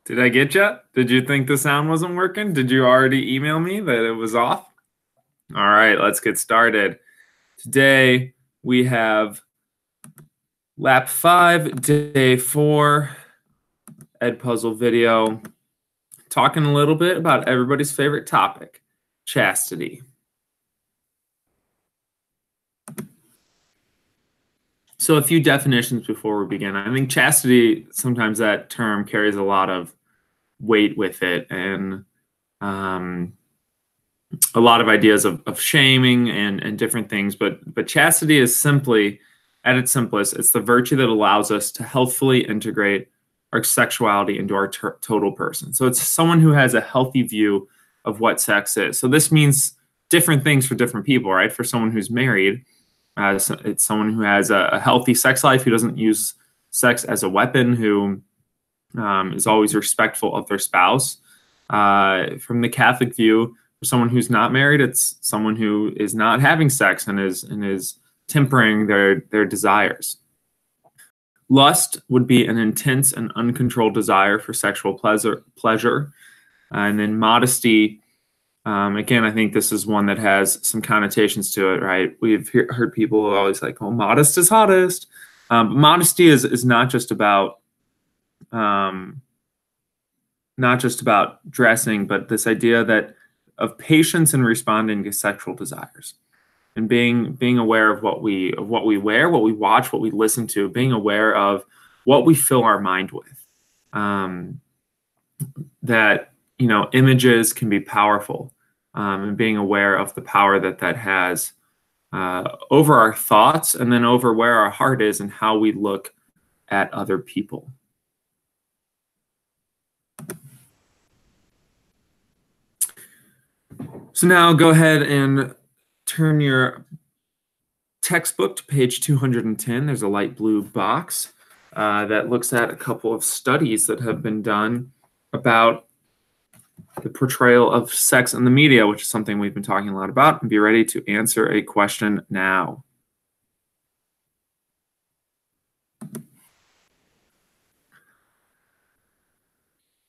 Did I get you? Did you think the sound wasn't working? Did you already email me that it was off? All right, let's get started. Today we have lap 5, day 4, Ed Puzzle video, talking a little bit about everybody's favorite topic, chastity. So a few definitions before we begin. I think chastity, sometimes that term carries a lot of weight with it, and a lot of ideas of shaming and different things, but chastity is simply, at its simplest, it's the virtue that allows us to healthfully integrate our sexuality into our total person. So it's someone who has a healthy view of what sex is. So this means different things for different people, right? For someone who's married, it's someone who has a healthy sex life, who doesn't use sex as a weapon, who is always respectful of their spouse. From the Catholic view, for someone who's not married, it's someone who is not having sex and is tempering their desires. Lust would be an intense and uncontrolled desire for sexual pleasure. And then modesty, again, I think this is one that has some connotations to it, right? We've heard people always like, oh, modest is hottest. But modesty is not just about dressing, but this idea of patience in responding to sexual desires, and being aware of what we wear, what we watch, what we listen to, being aware of what we fill our mind with. That images can be powerful, and being aware of the power that has over our thoughts, and then over where our heart is and how we look at other people. So now go ahead and turn your textbook to page 210. There's a light blue box that looks at a couple of studies that have been done about the portrayal of sex in the media, which is something we've been talking a lot about, and be ready to answer a question now.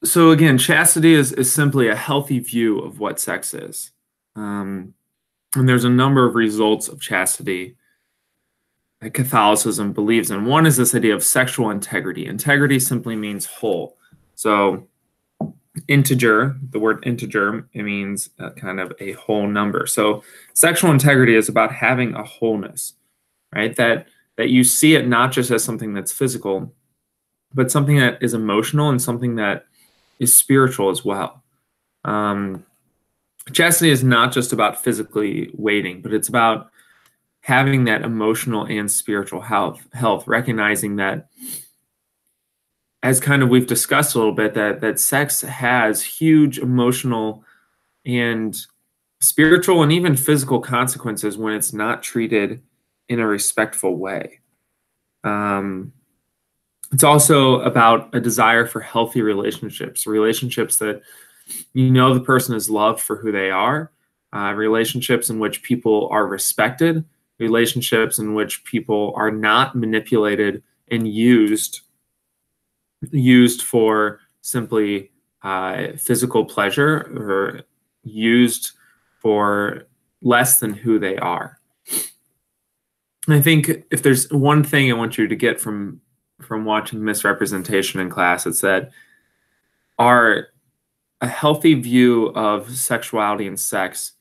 So again, chastity is simply a healthy view of what sex is. And there's a number of results of chastity that Catholicism believes in. One is this idea of sexual integrity. Integrity simply means whole. So integer, the word integer, it means kind of a whole number. So sexual integrity is about having a wholeness, right? That you see it not just as something that's physical, but something that is emotional and something that is spiritual as well. Chastity is not just about physically waiting, but it's about having that emotional and spiritual health, recognizing that, as kind of we've discussed a little bit, that sex has huge emotional and spiritual and even physical consequences when it's not treated in a respectful way. It's also about a desire for healthy relationships that the person is loved for who they are, relationships in which people are respected, relationships in which people are not manipulated and used for simply physical pleasure, or used for less than who they are. And I think if there's one thing I want you to get from watching Misrepresentation in class, it's that a healthy view of sexuality and sex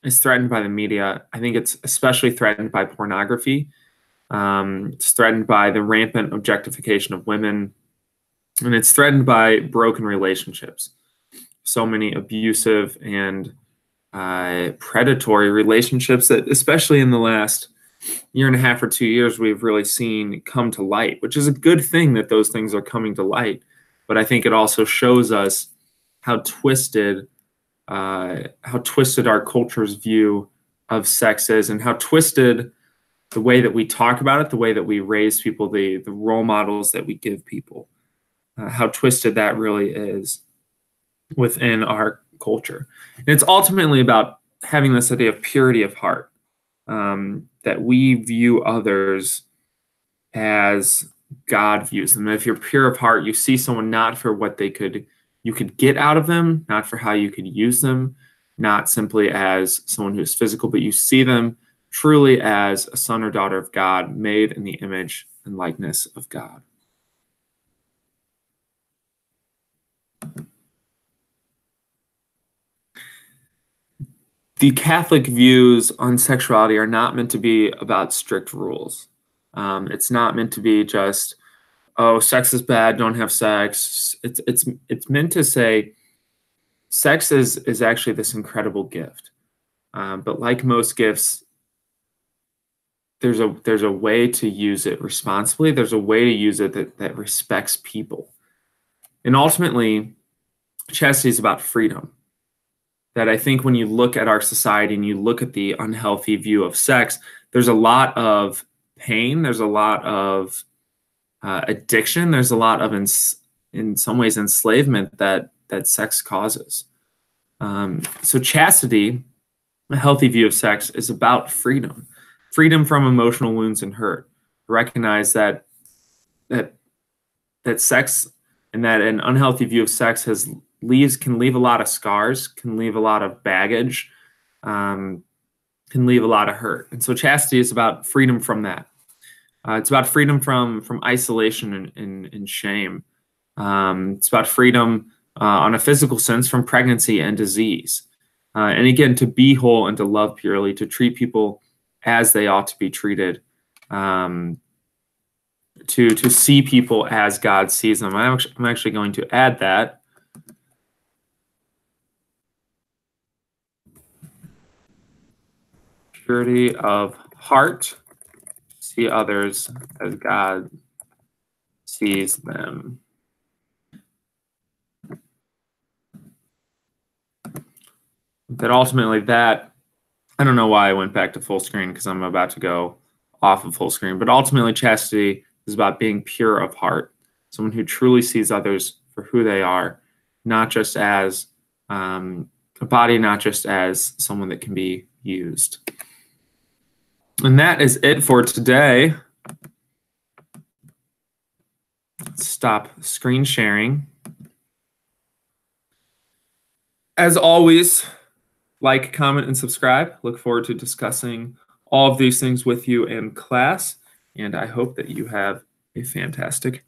is threatened by the media. I think it's especially threatened by pornography. It's threatened by the rampant objectification of women, and it's threatened by broken relationships. So many abusive and predatory relationships that, especially in the last year and a half or 2 years, we've really seen come to light, which is a good thing that those things are coming to light. But I think it also shows us how twisted our culture's view of sex is, and how twisted the way that we talk about it, the way that we raise people, the role models that we give people, how twisted that really is within our culture. And it's ultimately about having this idea of purity of heart, that we view others as God views them. If you're pure of heart, you see someone not for what they could you could get out of them, not for how you could use them, not simply as someone who's physical, but you see them truly as a son or daughter of God, made in the image and likeness of God. The Catholic views on sexuality are not meant to be about strict rules. It's not meant to be just, oh, sex is bad, don't have sex. It's meant to say sex is actually this incredible gift. But like most gifts, there's a way to use it responsibly. There's a way to use it that respects people. And ultimately, chastity is about freedom. That I think when you look at our society and you look at the unhealthy view of sex, there's a lot of pain, there's a lot of addiction, there's a lot of, in some ways, enslavement that sex causes. So chastity, a healthy view of sex, is about freedom. Freedom from emotional wounds and hurt. Recognize that sex and that an unhealthy view of sex can leave a lot of scars, can leave a lot of baggage, can leave a lot of hurt. And so chastity is about freedom from that. It's about freedom from isolation and shame. It's about freedom on a physical sense from pregnancy and disease. And again, to be whole and to love purely, to treat people as they ought to be treated, to see people as God sees them. I'm actually going to add that. Purity of heart, see others as God sees them. That ultimately I don't know why I went back to full screen because I'm about to go off of full screen, but ultimately chastity is about being pure of heart, someone who truly sees others for who they are, not just as a body, not just as someone that can be used. And that is it for today. Stop screen sharing. As always, like, comment, and subscribe. Look forward to discussing all of these things with you in class, and I hope that you have a fantastic